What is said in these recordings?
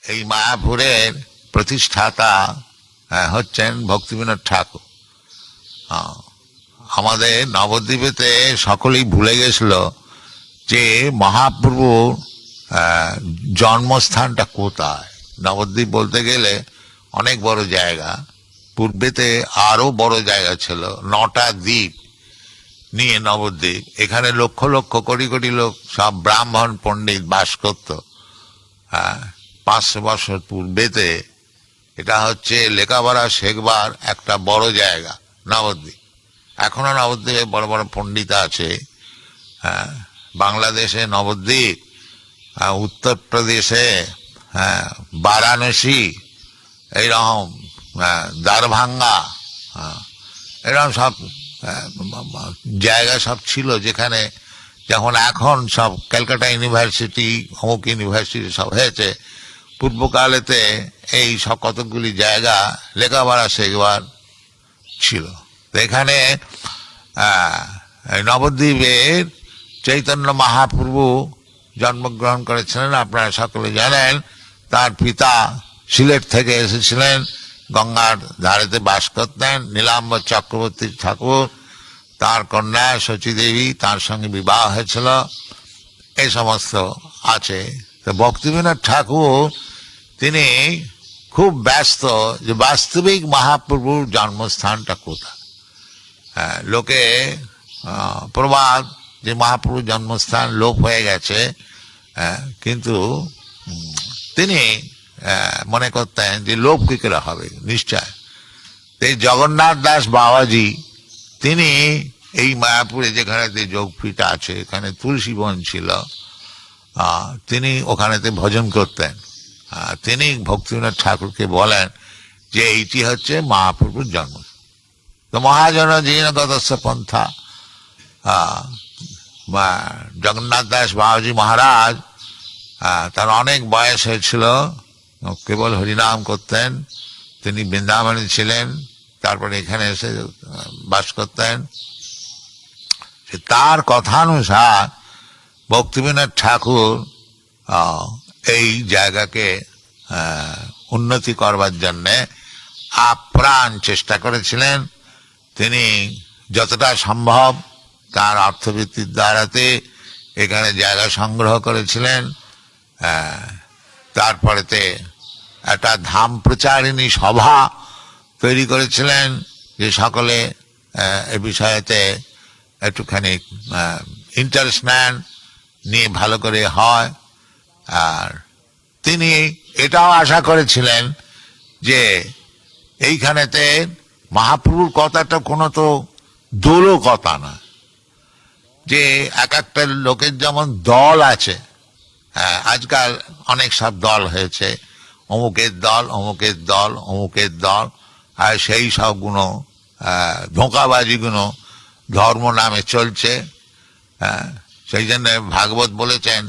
এই মায়াপুরের প্রতিষ্ঠাতা হচ্ছেন ভক্তিবিনোদ ঠাকুর। আমাদের নবদ্বীপেতে সকলেই ভুলে গেছিল যে মহাপ্রভুর জন্মস্থানটা কোথায়। নবদ্বীপ বলতে গেলে অনেক বড় জায়গা, পূর্বেতে আরো বড় জায়গা ছিল, 9টা দ্বীপ নিয়ে নবদ্বীপ। এখানে লক্ষ লক্ষ কোটি কোটি লোক সব ব্রাহ্মণ পণ্ডিত বাস করত। 500 বছর পূর্বেতে এটা হচ্ছে লেখাপড়া শেখবার একটা বড় জায়গা নবদ্বীপ। এখনো নবদ্বীপে বড় বড় পণ্ডিত আছে। বাংলাদেশে নবদ্বীপ, উত্তরপ্রদেশে বারাণসী, এইরকম দারভাঙ্গা, এরকম সব জায়গা সব ছিল যেখানে, যখন এখন সব ক্যালকাটা ইউনিভার্সিটি, অমুক ইউনিভার্সিটি সব হয়েছে, পূর্বকালেতে এই সব কতকগুলি জায়গা লেখাপড়া শেখবার ছিল। তো এখানে নবদ্বীপের চৈতন্য মহাপ্রভু জন্মগ্রহণ করেছিলেন। আপনারা সকলে জানেন তার পিতা সিলেট থেকে এসেছিলেন, গঙ্গার ধারেতে বাস করতেন। নীলাম্বর চক্রবর্তী ঠাকুর, তার কন্যা শচী দেবী, তার সঙ্গে বিবাহ হয়েছিল, এই সমস্ত আছে। তো ভক্তিবিনোদ ঠাকুর তিনি খুব ব্যস্ত যে বাস্তবিক মহাপ্রভুর জন্মস্থানটা কোথায়। লোকে প্রবাদ যে মহাপ্রভুর জন্মস্থান লোপ হয়ে গেছে, কিন্তু তিনি মনে করতেন যে লোপ কি করে হবে, নিশ্চয়। এই জগন্নাথ দাস বাবাজি তিনি এই মায়াপুরে যেখানেতে যোগপীঠ আছে, এখানে তুলসী বন ছিল, তিনি ওখানেতে ভজন করতেন। তিনি ভক্তিবিনোদ ঠাকুরকে বলেন যে এইটি হচ্ছে মহাপ্রভুর জন্ম। তো মহাজন জিনগতস্য পন্থা, জগন্নাথ দাস বাবাজি মহারাজ, তার অনেক বয়স হয়েছিল, কেবল হরিনাম করতেন। তিনি বৃন্দাবনে ছিলেন, তারপরে এখানে এসে বাস করতেন। তার কথানুসার ভক্তিবিনোদ ঠাকুর এই জায়গাকে উন্নতি করবার জন্যে আপ্রাণ চেষ্টা করেছিলেন। তিনি যতটা সম্ভব তার অর্থবৃত্তির দ্বারাতে এখানে জায়গা সংগ্রহ করেছিলেন। তারপরেতে একটা ধাম প্রচারিণী সভা তৈরি করেছিলেন, যে সকলে এ বিষয়েতে একটুখানি ইন্টারেস্ট নেন, নিয়ে ভালো করে হয়। আর তিনি এটাও আশা করেছিলেন যে এইখানেতে মহাপ্রভুর কথাটা কোনো তো দোলো কথা না, যে এক একটা লোকের যেমন দল আছে, আজকাল অনেক সব দল হয়েছে, অমুকের দল, অমুকের দল, অমুকের দল, আর সেই সবগুলো ধোঁকাবাজিগুলো ধর্ম নামে চলছে। সেই জন্য ভাগবত বলেছেন,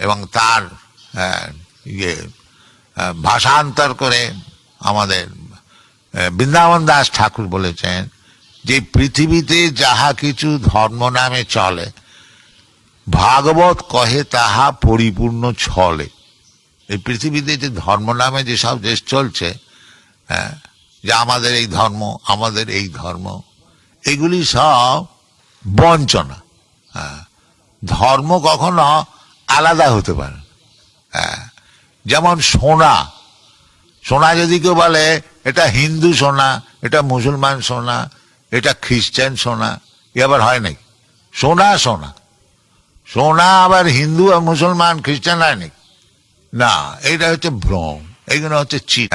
এবং তার ভাষান্তর করে আমাদের বৃন্দাবন দাস ঠাকুর বলেছেন যে পৃথিবীতে যাহা কিছু ধর্ম নামে চলে, ভাগবত কহে তাহা পরিপূর্ণ ছলে। এই পৃথিবীতে যে ধর্ম নামে যেসব দেশ চলছে, যে আমাদের এই ধর্ম, আমাদের এই ধর্ম, এগুলি সব বঞ্চনা। ধর্ম কখনো আলাদা হতে পারে। যেমন সোনা, সোনা যদি কেউ বলে এটা হিন্দু সোনা, এটা মুসলমান সোনা, এটা খ্রিস্টান সোনা, এ আবার হয় নাকি? সোনা সোনা, সোনা আবার হিন্দু আর মুসলমান খ্রিস্টান হয় নাকি? না, এটা হচ্ছে ভ্রম, এইগুলো হচ্ছে চিট।